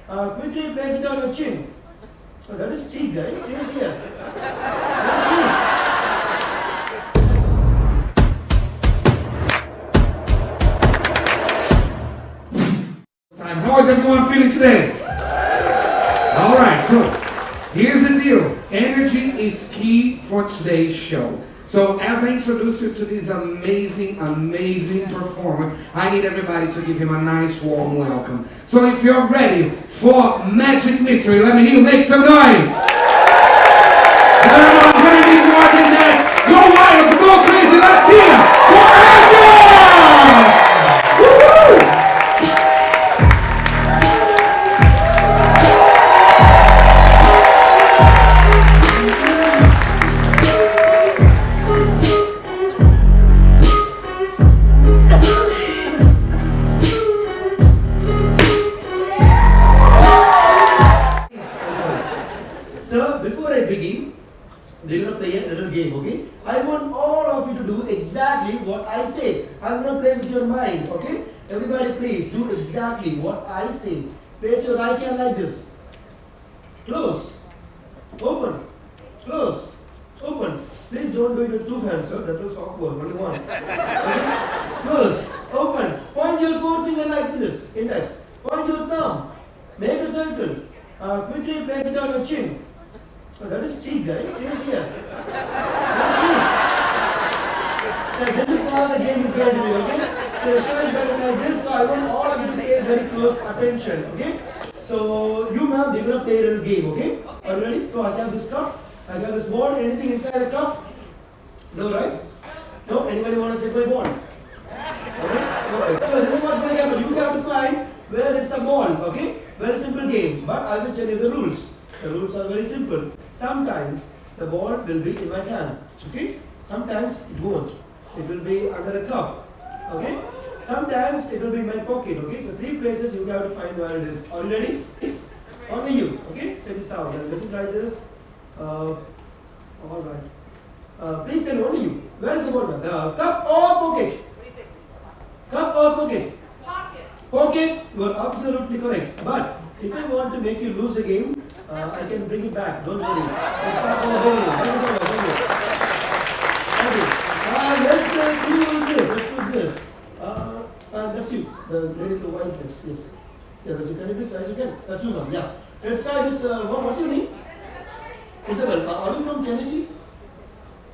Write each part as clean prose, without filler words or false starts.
Quickly place it on your chin. Oh, that is cheek, guys. Chin is here. That How is everyone feeling today? All right, so here's the deal. Energy is key for today's show. So as I introduce you to this amazing performer, I need everybody to give him a nice warm welcome. So if you're ready for Magic Mystery, let me hear you make some noise. No, I'm gonna need more than that. Go wild, go crazy, let's hear for Angela! Woo-hoo! So, before I begin, we're going to play a little game, okay? I want all of you to do exactly what I say. I'm going to play with your mind, okay? Everybody please do exactly what I say. Place your right hand like this. Close. Open. Close. Open. Please don't do it with two hands, sir. That looks awkward. Only one. Okay? Close. Open. Point your forefinger like this. Index. Point your thumb. Make a circle. Quickly place it on your chin. Oh, that is cheek, guys. Chin is here. Now, this is how the game is going to be, okay? So the show is going to be like this, so I want all of you to pay very close attention, okay? So you, ma'am, we're going to play a little game, okay? Are you ready? So I have this cup, I have this ball, anything inside the cup? No, right? No? Anybody want to check my ball? Okay? Perfect. So this is what's going to happen. You have to find where is the ball, okay? Very simple game, but I will tell you the rules. The rules are very simple. Sometimes the ball will be in my hand, okay? Sometimes it won't. It will be under a cup, okay? Sometimes it will be in my pocket, okay? So three places you have to find where it is. Are you ready? Only you, okay? Check this out. Let me try this. All right. Please tell me, only you. Where is the ball? Cup or pocket? Cup or pocket? Pocket. Pocket, you are absolutely correct. But if I want to make you lose the game, I can bring it back. Don't worry. Let's start from the beginning. Okay. Let's do this. Let's do this. That's you. The lady in the white dress. Yes. Yeah, that's you. Can you please raise your hand? That's you, ma'am. Yeah. Let's try this. What's your name? Isabel. Are you from Tennessee?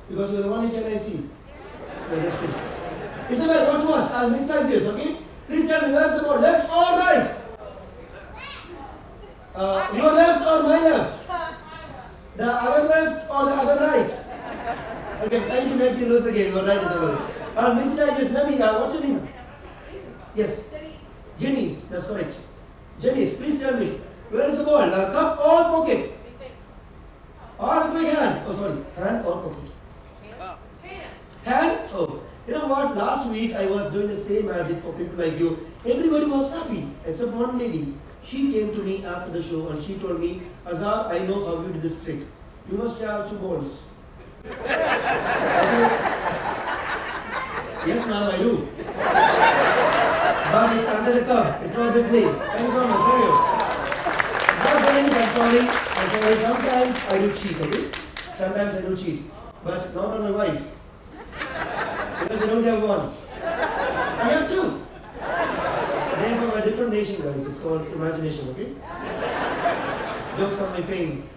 Because you're the one in Tennessee. Yeah, that's good. Isabel, watch. I'll mix like this, okay? Please tell me where's the ball, left or right? Your left or my left? The other left or the other right? Okay, trying to make you lose the game. You're right, Isabel. Miss Digest, maybe, what's your name? Yes? Janice, that's correct. Janice, please tell me, where is the ball? Cup or pocket? Or with my hand? Oh, sorry, hand or pocket? Hand? Oh. You know what? Last week I was doing the same magic for people like you. Everybody was happy except one lady. She came to me after the show and she told me, Azhar, I know how you did this trick. You must have two balls. Yes, ma'am, I do. But it's under the cup. It's not with me. Thank you so much. Thank you. Not doing it, I'm sorry. I'm sorry. Sometimes I do cheat, okay? Sometimes I do cheat. But not on my wife. Because I don't have one. I have two. They are from a different nation, guys. It's called imagination, okay? Jokes on my pain.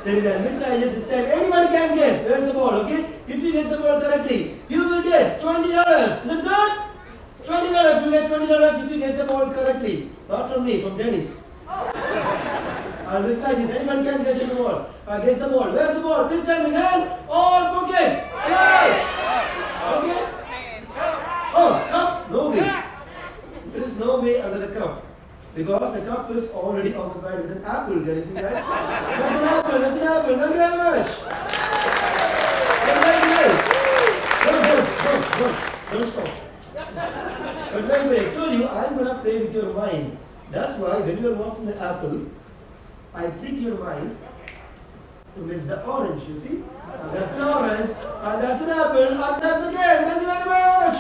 Say that, Mr. Ayat, this time anybody can guess. Where's the ball, okay? If you guess the ball correctly, you will get $20. Is it good? $20. You get $20 if you guess the ball correctly. Not from me, from Dennis. Mr. Ayat, anybody can guess the ball. Guess the ball. Where's the ball? Please tell me, hand or pocket? Okay? Oh, cup? No way. There is no way under the cup. Because the cup is already occupied with an apple. Can you see guys? That's an apple. That's an apple. Thank you very much. That's very nice. Don't stop. But wait, I told you I'm going to play with your mind. That's why when you are watching the apple, I trick your mind to miss the orange, you see? And that's an orange, and that's an apple, and that's a game. Thank you very much.